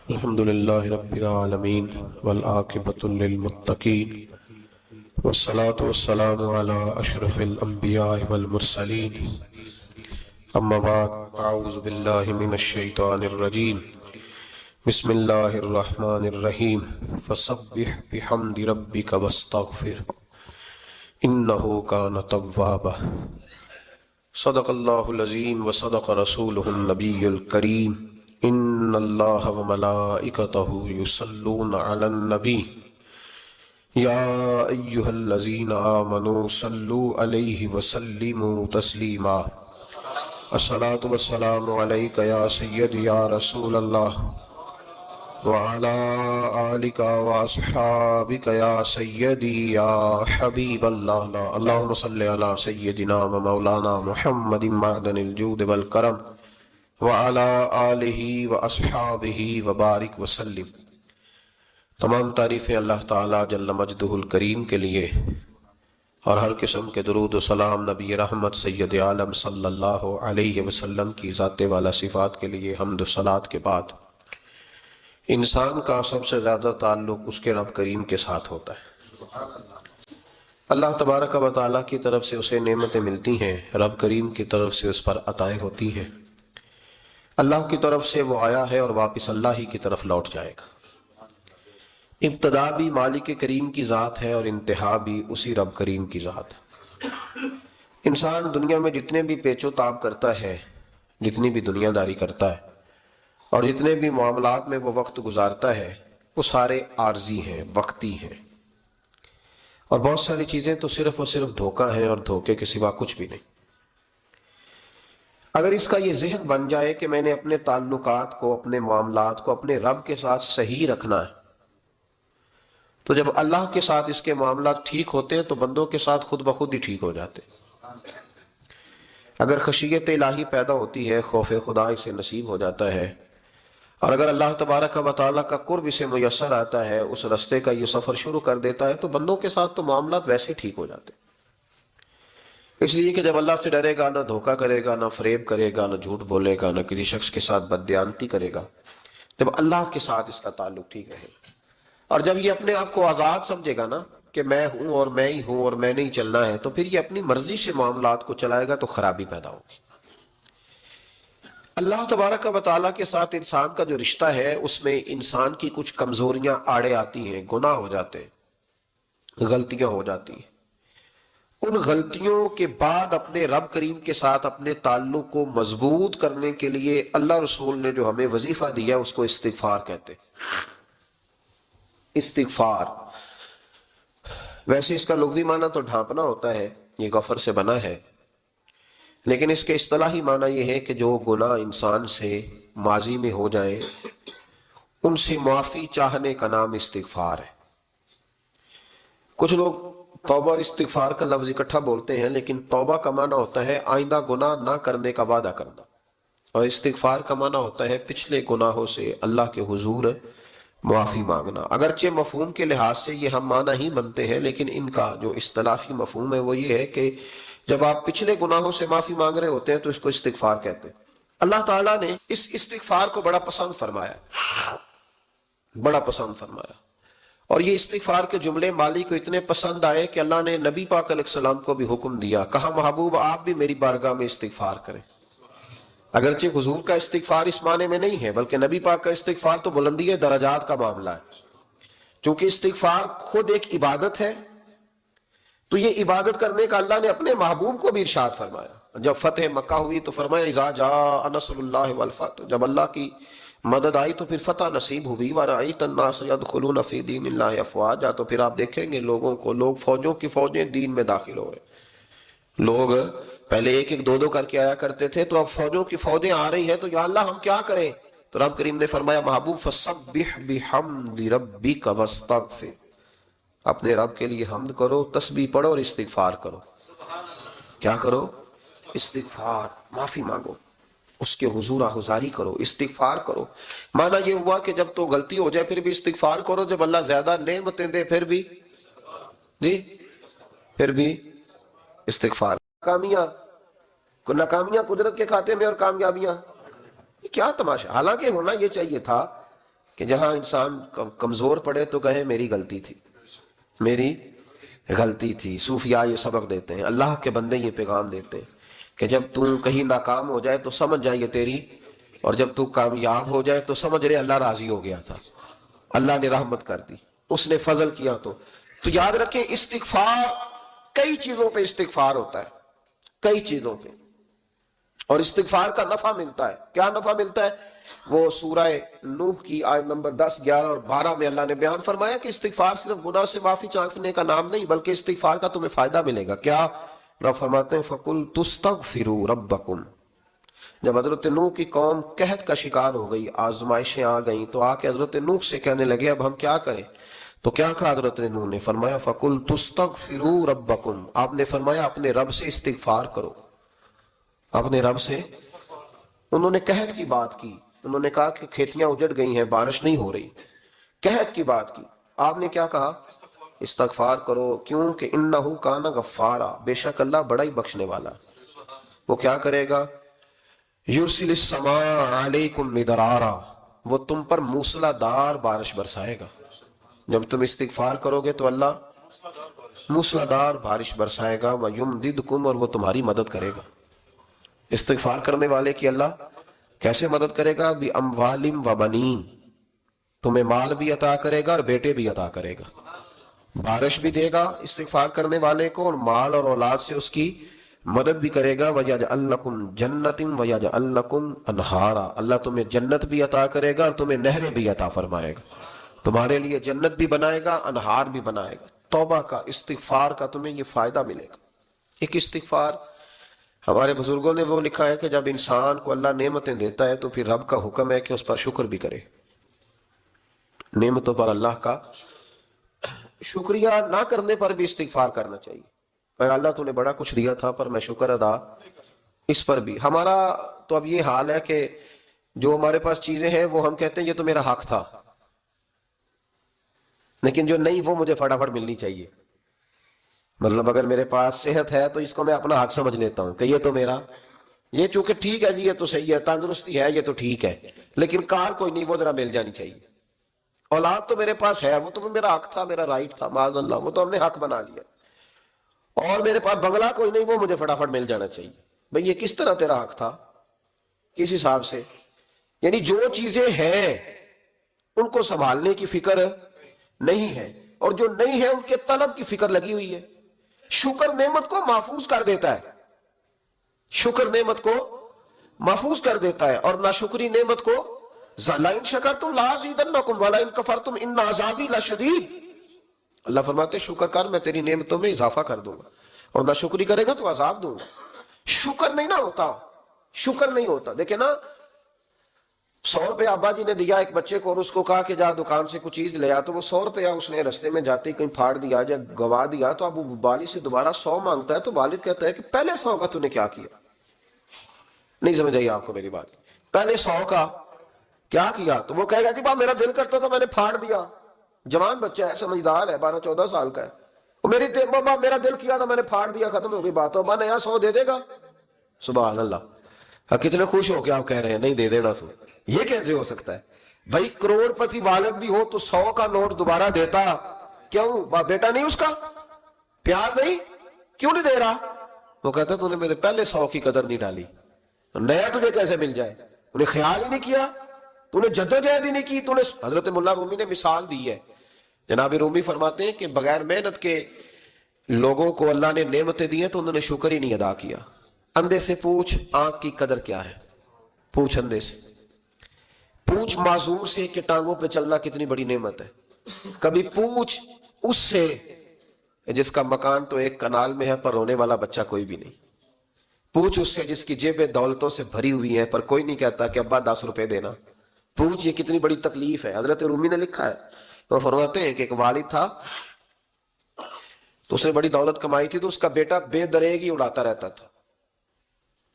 الحمد للہ رب العالمین والعاقبۃ للمتقین والصلاة والسلام علی اشرف الانبیاء والمرسلین اما بعد اعوذ باللہ من الشیطان الرجیم بسم اللہ الرحمن الرحیم فسبح بحمد ربک واستغفر انہ کان توابا صدق اللہ العظیم وصدق رسولہ النبی الکریم ان اللہ وملائکتہ یصلون علی النبی یا ایہا الذین آمنوا صلوا علیہ وسلموا تسلیما الصلاة والسلام علیک یا سیدی یا رسول اللہ وعلی آلک واصحابک یا سیدی یا حبیب اللہ اللہم صلی علی سیدنا و مولانا محمد معدن الجود والکرم وعلى آلہ واصحابہ وبارک وسلم۔ تمام تعریفیں اللہ تعالیٰ جل مجدہ الکریم کے لیے اور ہر قسم کے درود و سلام نبی رحمت سید عالم صلی اللہ علیہ وسلم کی ذات والا صفات کے لیے حمد و صلات کے بعد انسان کا سب سے زیادہ تعلق اس کے رب کریم کے ساتھ ہوتا ہے۔ اللہ تبارک و تعالیٰ کی طرف سے اسے نعمتیں ملتی ہیں، رب کریم کی طرف سے اس پر عطائیں ہوتی ہیں۔ اللہ کی طرف سے وہ آیا ہے اور واپس اللہ ہی کی طرف لوٹ جائے گا۔ ابتدا بھی مالک کریم کی ذات ہے اور انتہا بھی اسی رب کریم کی ذات ہے۔ انسان دنیا میں جتنے بھی پیچ و تاب کرتا ہے، جتنی بھی دنیا داری کرتا ہے اور جتنے بھی معاملات میں وہ وقت گزارتا ہے، وہ سارے عارضی ہیں، وقتی ہیں، اور بہت ساری چیزیں تو صرف اور صرف دھوکہ ہیں اور دھوکے کے سوا کچھ بھی نہیں۔ اگر اس کا یہ ذہن بن جائے کہ میں نے اپنے تعلقات کو، اپنے معاملات کو اپنے رب کے ساتھ صحیح رکھنا ہے، تو جب اللہ کے ساتھ اس کے معاملات ٹھیک ہوتے ہیں تو بندوں کے ساتھ خود بخود ہی ٹھیک ہو جاتے ہیں۔ اگر خشیت الہی پیدا ہوتی ہے، خوف خدا اسے نصیب ہو جاتا ہے، اور اگر اللہ تبارک و تعالیٰ کا قرب اسے میسر آتا ہے، اس رستے کا یہ سفر شروع کر دیتا ہے، تو بندوں کے ساتھ تو معاملات ویسے ٹھیک ہو جاتے ہیں۔ اس لیے کہ جب اللہ سے ڈرے گا، نہ دھوکہ کرے گا، نہ فریب کرے گا، نہ جھوٹ بولے گا، نہ کسی شخص کے ساتھ بددیانتی کرے گا، جب اللہ کے ساتھ اس کا تعلق ٹھیک رہے گا، اور جب یہ اپنے آپ کو آزاد سمجھے گا نا کہ میں ہوں اور میں ہی ہوں اور میں نے ہی چلنا ہے، تو پھر یہ اپنی مرضی سے معاملات کو چلائے گا تو خرابی پیدا ہوگی۔ اللہ تبارک و تعالیٰ کے ساتھ انسان کا جو رشتہ ہے، اس میں انسان کی کچھ کمزوریاں آڑے آتی ہیں، گناہ ہو جاتے ہیں، غلطیاں ہو جاتی ہیں۔ ان غلطیوں کے بعد اپنے رب کریم کے ساتھ اپنے تعلق کو مضبوط کرنے کے لیے اللہ رسول نے جو ہمیں وظیفہ دیا اس کو استغفار کہتے ہیں۔ استغفار ویسے اس کا لغوی معنی تو ڈھانپنا ہوتا ہے، یہ غفر سے بنا ہے، لیکن اس کے اصطلاحی معنی یہ ہے کہ جو گناہ انسان سے ماضی میں ہو جائیں ان سے معافی چاہنے کا نام استغفار ہے۔ کچھ لوگ توبہ اور استغفار کا لفظ اکٹھا بولتے ہیں، لیکن توبہ کا معنی ہوتا ہے آئندہ گناہ نہ کرنے کا وعدہ کرنا، اور استغفار کا معنی ہوتا ہے پچھلے گناہوں سے اللہ کے حضور معافی مانگنا۔ اگرچہ مفہوم کے لحاظ سے یہ ہم معنی ہی منتے ہیں، لیکن ان کا جو اصطلاحی مفہوم ہے وہ یہ ہے کہ جب آپ پچھلے گناہوں سے معافی مانگ رہے ہوتے ہیں تو اس کو استغفار کہتے ہیں۔ اللہ تعالیٰ نے اس استغفار کو بڑا پسند فرمایا، بڑا پسند فرمایا، اور یہ استغفار کے جملے مالی کو اتنے پسند آئے کہ اللہ نے نبی پاک علیہ السلام کو بھی حکم دیا، کہا محبوب آپ بھی میری بارگاہ میں استغفار کریں۔ اگرچہ حضور کا استغفار اس معنی میں نہیں ہے، بلکہ نبی پاک کا استغفار تو بلندی درجات کا معاملہ ہے۔ چونکہ استغفار خود ایک عبادت ہے، تو یہ عبادت کرنے کا اللہ نے اپنے محبوب کو بھی ارشاد فرمایا۔ جب فتح مکہ ہوئی تو فرمایا اذا جاء نصر اللہ والفتح، جب اللہ کی مدد آئی تو پھر فتح نصیب ہوئی۔ وَرَأَيْتَ النَّاسَ يَدْخُلُونَ فِي دِينِ اللَّهِ أَفْوَاجًا، تو پھر آپ دیکھیں گے لوگوں کو، لوگ فوجوں کی فوجیں دین میں داخل ہو رہے۔ لوگ پہلے ایک ایک دو دو کر کے آیا کرتے تھے، تو اب فوجوں کی فوجیں آ رہی ہیں، تو یا اللہ ہم کیا کریں؟ تو رب کریم نے فرمایا محبوب فَسَبِّحْ بِحَمْدِ رَبِّكَ وَاسْتَغْفِرْ، اپنے رب کے لیے حمد کرو، تسبیح پڑھو اور استغفار کرو۔ کیا کرو؟ استغفار، معافی مانگو، اس کے حضور آہذاری کرو، استغفار کرو۔ معنی یہ ہوا کہ جب تو غلطی ہو جائے پھر بھی استغفار کرو، جب اللہ زیادہ نعمتیں دے پھر بھی استغفار۔ ناکامیاں قدرت کے کھاتے میں اور کامیابیاں، یہ کیا تماشا؟ حالانکہ ہونا یہ چاہیے تھا کہ جہاں انسان کمزور پڑے تو کہے میری غلطی تھی، میری غلطی تھی۔ صوفیاء یہ سبق دیتے ہیں، اللہ کے بندے یہ پیغام دیتے ہیں کہ جب تو کہیں ناکام ہو جائے تو سمجھ جائے یہ تیری، اور جب تو کامیاب ہو جائے تو سمجھ رہے اللہ راضی ہو گیا تھا، اللہ نے رحمت کر دی، اس نے فضل کیا۔ تو یاد رکھیں استغفار، کئی چیزوں پہ استغفار ہوتا ہے، کئی چیزوں پہ، اور استغفار کا نفع ملتا ہے۔ کیا نفع ملتا ہے؟ وہ سورہ نوح کی آیت نمبر 10، 11 اور 12 میں اللہ نے بیان فرمایا کہ استغفار صرف گناہ سے معافی چاہنے کا نام نہیں، بلکہ استغفار کا تمہیں فائدہ ملے گا۔ کیا؟ رب فرماتے ہیں فَقُلْ تُسْتَغْفِرُوا رَبَّكُمْ۔ جب حضرت نوح کی قوم قحط کا شکار ہو گئی، آزمائشیں آ گئیں، تو آ کے حضرت نوح سے کہنے لگے اب ہم کیا کریں؟ تو کیا کہا حضرت نوح نے؟ فرمایا فَقُلْ تُسْتَغْفِرُوا رَبَّكُمْ، آپ نے فرمایا اپنے رب سے استغفار کرو، اپنے رب سے۔ انہوں نے قحط کی بات کی، انہوں نے کہا کہ کھیتیاں اجڑ گئی ہیں، بارش نہیں ہو رہی، قحط کی بات کی۔ آپ نے کیا کہا؟ استغفار کرو، کیوں کہ انہو کان غفارا، بے شک اللہ بڑا ہی بخشنے والا، وہ کیا کرے گا؟ یرسل السماء علیکم مدرارا، وہ تم پر موسلا دار بارش برسائے گا۔ جب تم استغفار کرو گے تو اللہ موسلا دار بارش برسائے گا، وَيُمْدِدْكُمْ، اور وہ تمہاری مدد کرے گا۔ استغفار کرنے والے کی اللہ کیسے مدد کرے گا؟ بِأَمْوَالٍ وَبَنِينَ، تمہیں مال بھی عطا کرے گا اور بیٹے بھی عطا کرے گا، بارش بھی دے گا استغفار کرنے والے کو، اور مال اور اولاد سے اس کی مدد بھی کرے گا۔ وَيَجْعَلْ لَكُمْ جَنَّةٍ وَيَجْعَلْ لَكُمْ أَنْهَارًا، اللہ تمہیں جنت بھی عطا کرے گا اور تمہیں نہریں بھی عطا فرمائے گا، تمہارے لیے جنت بھی بنائے گا، انہار بھی بنائے گا۔ توبہ کا، استغفار کا تمہیں یہ فائدہ ملے گا۔ ایک استغفار، ہمارے بزرگوں نے وہ لکھا ہے کہ جب انسان کو اللہ نعمتیں دیتا ہے تو پھر رب کا حکم ہے کہ اس پر شکر بھی کرے، نعمتوں پر اللہ کا شکریہ نہ کرنے پر بھی استغفار کرنا چاہیے۔ اے اللہ تو نے بڑا کچھ دیا تھا پر میں شکر ادا اس پر بھی۔ ہمارا تو اب یہ حال ہے کہ جو ہمارے پاس چیزیں ہیں وہ ہم کہتے ہیں یہ تو میرا حق تھا، لیکن جو نہیں وہ مجھے فٹافٹ ملنی چاہیے۔ مطلب اگر میرے پاس صحت ہے تو اس کو میں اپنا حق سمجھ لیتا ہوں کہ یہ تو میرا، یہ چونکہ ٹھیک ہے جی، یہ تو صحیح ہے، تندرستی ہے، یہ تو ٹھیک ہے، لیکن کار کوئی نہیں، وہ ذرا مل جانی چاہیے۔ اولاد تو میرے پاس ہے، وہ تو میرا حق تھا، میرا رائٹ تھا، معاذ اللہ، وہ تو ہم نے حق بنا لیا۔ اور میرے پاس بنگلہ کوئی نہیں، وہ مجھے فٹافٹ مل جانا چاہیے۔ بھئی یہ کس طرح تیرا حق تھا؟ کس حساب سے؟ یعنی جو چیزیں ہیں ان کو سنبھالنے کی فکر نہیں ہے، اور جو نہیں ہے ان کے طلب کی فکر لگی ہوئی ہے۔ شکر نعمت کو محفوظ کر دیتا ہے، شکر نعمت کو محفوظ کر دیتا ہے، اور ناشکری نعمت کو لَئِن شَكَرْتُمْ لَأَزِيدَنَّكُمْ وَلَئِن كَفَرْتُمْ إِنَّ عَذَابِي لَشَدِيدٌ۔ اللہ فرماتے شکر کر، میں تیری نعمتوں میں اضافہ کر دوں گا، اور ناشکری کرے گا تو عذاب دوں گا۔ شکر نہیں نہ ہوتا، شکر نہیں ہوتا۔ دیکھیں نا، 100 روپے ابا جی نے دیا ایک بچے کو، اور اس کو کہا کہ جا دکان سے کچھ چیز لے آ، تو وہ 100 روپیہ اس نے رستے میں جاتے کہیں پھاڑ دیا یا گوا دیا، تو اب وہ والد سے دوبارہ 100 مانگتا ہے، تو والد کہتا ہے کہ پہلے 100 کا تو نے کیا کیا؟ نہیں سمجھ آئی آپ کو میری بات؟ پہلے 100 کا کیا کیا؟ تو وہ کہے گا جی با میرا دل کرتا تھا میں نے پھاڑ دیا۔ جوان بچہ ہے، سمجھدار ہے، 12-14 سال کا ہے، میرا دل کیا تھا میں نے پھاڑ دیا، ختم ہو گئی بات۔ تو ابا نیا 100 دے دے گا؟ سبحان اللہ، کتنے خوش ہو کے آپ کہہ رہے ہیں نہیں دے دینا سو، یہ کیسے ہو سکتا ہے؟ بھائی کروڑ پتی والد بھی ہو تو 100 کا نوٹ دوبارہ دیتا کیوں؟ بیٹا نہیں اس کا پیار نہیں، کیوں نہیں دے رہا؟ وہ کہتا تو نے میرے پہلے 100 کی قدر نہیں ڈالی، نیا تجھے کیسے مل جائے؟ تو نے خیال ہی نہیں کیا، تو نے جدوجہد ہی نہیں کی، تو نے۔ حضرت ملا رومی نے مثال دی ہے، جناب رومی فرماتے ہیں کہ بغیر محنت کے لوگوں کو اللہ نے نعمتیں دی ہیں تو انہوں نے شکر ہی نہیں ادا کیا۔ اندھے سے پوچھ آنکھ کی قدر کیا ہے، پوچھ اندھے سے، پوچھ معذور سے کہ ٹانگوں پہ چلنا کتنی بڑی نعمت ہے، کبھی پوچھ اس سے جس کا مکان تو ایک کنال میں ہے پر رونے والا بچہ کوئی بھی نہیں، پوچھ اس سے جس کی جیبیں دولتوں سے بھری ہوئی ہیں پر کوئی نہیں کہتا کہ ابا 10 روپے دینا، پوچھ یہ کتنی بڑی تکلیف ہے۔ حضرت رومی نے لکھا ہے، وہ فرماتے ہیں کہ ایک والد تھا تو اس نے بڑی دولت کمائی تھی، تو اس کا بیٹا بے دریغ ہی اڑاتا رہتا تھا،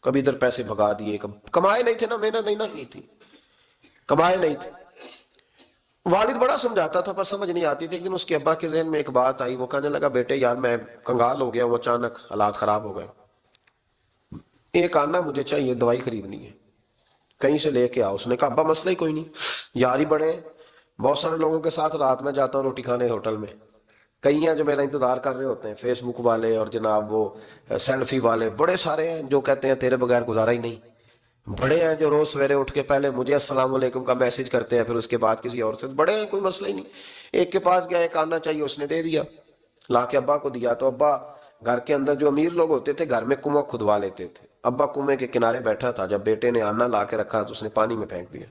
کبھی ادھر پیسے بھگا دیے، کمائے نہیں تھے نا، محنت نہیں نہ کی تھی، کمائے نہیں تھے۔ والد بڑا سمجھاتا تھا پر سمجھ نہیں آتی تھی۔ ایک دن اس کے ابا کے ذہن میں ایک بات آئی، وہ کہنے لگا بیٹے یار میں کنگال ہو گیا ہوں، اچانک حالات خراب ہو گئے، ایک آنا مجھے چاہیے، دوائی خریدنی ہے، کہیں سے لے کے آؤ۔ اس نے کہا ابا مسئلہ ہی کوئی نہیں، یار ہی بڑے، بہت سارے لوگوں کے ساتھ رات میں جاتا ہوں روٹی کھانے ہوٹل میں، کئی ہیں جو میرا انتظار کر رہے ہوتے ہیں، فیس بک والے اور جناب وہ سیلفی والے، بڑے سارے ہیں جو کہتے ہیں تیرے بغیر گزارا ہی نہیں، بڑے ہیں جو روز سویرے اٹھ کے پہلے مجھے السلام علیکم کا میسج کرتے ہیں، پھر اس کے بعد کسی اور سے، بڑے ہیں کوئی مسئلہ ہی نہیں۔ ایک کے پاس گیا، ایک آنا چاہیے، اس نے دے دیا، لا کے ابا کو دیا، تو ابا گھر کے اندر جو امیر لوگ ہوتے تھے گھر میں کنواں کھدوا لیتے تھے، ابا کنویں کے کنارے بیٹھا تھا، جب بیٹے نے آنا لا کے رکھا تو اس نے پانی میں پھینک دیا۔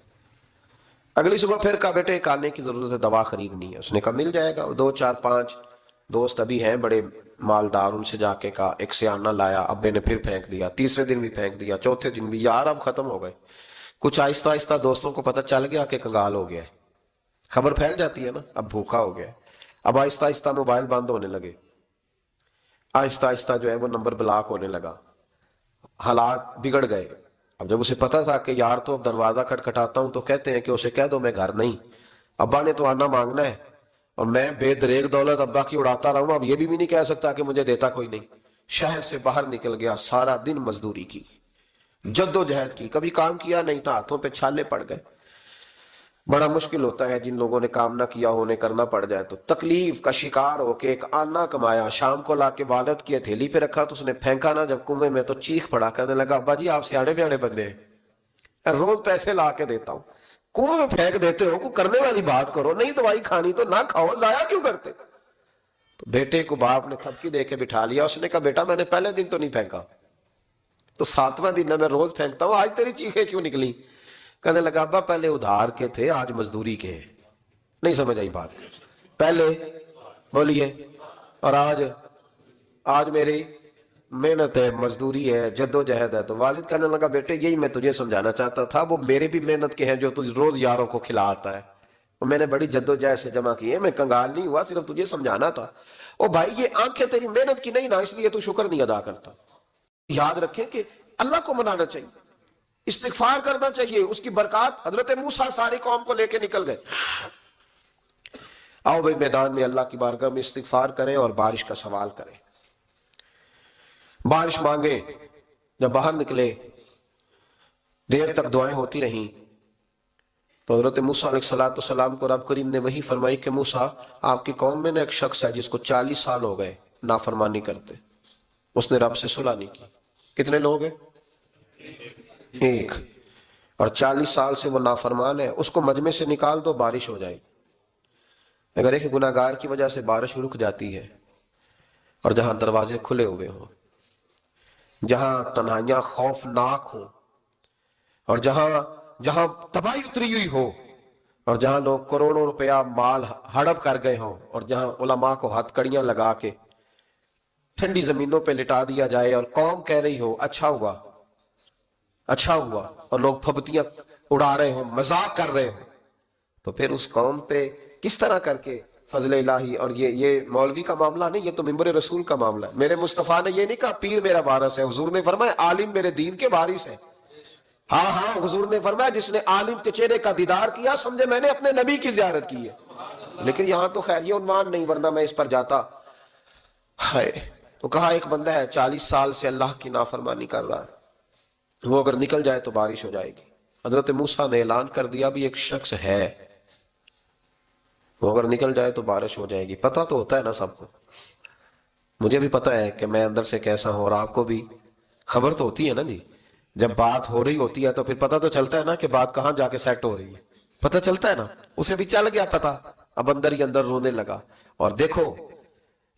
اگلی صبح پھر کہا بیٹے ایک آنے کی ضرورت ہے، دوا خریدنی ہے، اس نے کہا مل جائے گا، دو چار پانچ دوست ابھی ہیں بڑے مالدار، ان سے جا کے کہا، ایک سے آنا لایا، ابے نے پھر پھینک دیا، تیسرے دن بھی پھینک دیا، چوتھے دن بھی، یار اب ختم ہو گئے۔ کچھ آہستہ آہستہ دوستوں کو پتہ چل گیا کہ کنگال ہو گیا ہے، خبر پھیل جاتی ہے نا، اب بھوکا ہو گیا ہے، اب آہستہ آہستہ موبائل بند ہونے لگے، آہستہ آہستہ جو ہے وہ نمبر بلاک ہونے لگا، حالات بگڑ گئے۔ اب جب اسے پتا تھا کہ یار تو اب دروازہ کھٹکھٹاتا ہوں تو کہتے ہیں کہ اسے کہہ دو میں گھر نہیں، ابا نے تو آنا مانگنا ہے، اور میں بے دریغ دولت ابا کی اڑاتا رہوں، اب یہ بھی نہیں کہہ سکتا کہ مجھے دیتا کوئی نہیں۔ شہر سے باہر نکل گیا، سارا دن مزدوری کی، جد و جہد کی، کبھی کام کیا نہیں تھا، ہاتھوں پہ چھالے پڑ گئے۔ بڑا مشکل ہوتا ہے جن لوگوں نے کام نہ کیا ہو، انہیں کرنا پڑ جائے تو تکلیف کا شکار ہو کے ایک آنا کمایا، شام کو لا کے والد کی ہتھیلی پہ رکھا تو اس نے پھینکا نا جب کنویں میں تو چیخ پڑا، کہنے لگا ابا جی آپ سیاڑے بیاڑے بندے ہیں، روز پیسے لا کے دیتا ہوں، کنویں میں پھینک دیتے ہو، کوئی کرنے والی بات کرو، نہیں دوائی کھانی تو نہ کھاؤ، ضائع کیوں کرتے؟ تو بیٹے کو باپ نے تھپکی دے کے بٹھا لیا، اس نے کہا بیٹا میں نے پہلے دن تو نہیں پھینکا، تو ساتواں دن میں روز پھینکتا ہوں، آج تیری چیخیں کیوں نکلی؟ کہنے لگا ابا پہلے ادھار کے تھے آج مزدوری کے ہیں۔ نہیں سمجھ آئی بات؟ پہلے بولیے، اور آج میری محنت ہے، مزدوری ہے، جد و جہد ہے۔ تو والد کہنے لگا بیٹے یہی میں تجھے سمجھانا چاہتا تھا، وہ میرے بھی محنت کے ہیں جو تجھ روز یاروں کو کھلاتا ہے، وہ میں نے بڑی جد و جہد سے جمع کی ہے، میں کنگال نہیں ہوا، صرف تجھے سمجھانا تھا۔ او بھائی یہ آنکھیں تیری محنت کی نہیں نا، اس لیے تو شکر نہیں ادا کرتا۔ یاد رکھیں کہ اللہ کو منانا چاہیے، استغفار کرنا چاہیے، اس کی برکات۔ حضرت موسیٰ ساری قوم کو لے کے نکل گئے، آؤ بھائی میدان میں اللہ کی بارگاہ میں استغفار کریں اور بارش کا سوال کریں، بارش مانگیں۔ جب باہر نکلے دیر تک دعائیں ہوتی رہیں تو حضرت موسیٰ علیہ السلام کو رب کریم نے وحی فرمائی کہ موسیٰ آپ کی قوم میں نے ایک شخص ہے جس کو 40 سال ہو گئے نافرمانی کرتے، اس نے رب سے صلح نہیں کی۔ کتنے لوگ ہیں؟ ایک، اور 40 سال سے وہ نافرمان ہے، اس کو مجمع سے نکال دو بارش ہو جائے۔ اگر ایک گناہگار کی وجہ سے بارش رک جاتی ہے، اور جہاں دروازے کھلے ہوئے ہوں، جہاں تنہائیاں خوفناک ہوں، اور جہاں تباہی اتری ہوئی ہو، اور جہاں لوگ کروڑوں روپیہ مال ہڑپ کر گئے ہوں، اور جہاں علماء کو ہتھ کڑیاں لگا کے ٹھنڈی زمینوں پہ لٹا دیا جائے اور قوم کہہ رہی ہو اچھا ہوا اچھا ہوا، اور لوگ پھبتیاں اڑا رہے ہوں، مذاق کر رہے ہوں، تو پھر اس قوم پہ کس طرح کر کے فضل الہی۔ اور یہ مولوی کا معاملہ نہیں، یہ تو ممبر رسول کا معاملہ ہے۔ میرے مصطفیٰ نے یہ نہیں کہا پیر میرا وارث ہے، حضور نے فرمایا عالم میرے دین کے وارث ہے۔ ہاں حضور نے فرمایا جس نے عالم کے چہرے کا دیدار کیا سمجھے میں نے اپنے نبی کی زیارت کی ہے۔ لیکن یہاں تو خیر یہ عنوان نہیں، ورنہ میں اس پر جاتا ہے۔ تو کہا ایک بندہ ہے 40 سال سے اللہ کی نافرمانی کر رہا ہے، وہ اگر نکل جائے تو بارش ہو جائے گی۔ حضرت موسیٰ نے اعلان کر دیا بھی ایک شخص ہے، وہ اگر نکل جائے تو بارش ہو جائے گی۔ پتہ تو ہوتا ہے نا سب کو، مجھے بھی پتہ ہے کہ میں اندر سے کیسا ہوں، اور آپ کو بھی خبر تو ہوتی ہے نا جی۔ جب بات ہو رہی ہوتی ہے تو پھر پتہ تو چلتا ہے نا کہ بات کہاں جا کے سیٹ ہو رہی ہے، پتہ چلتا ہے نا۔ اسے بھی چل گیا پتہ، اب اندر ہی اندر رونے لگا۔ اور دیکھو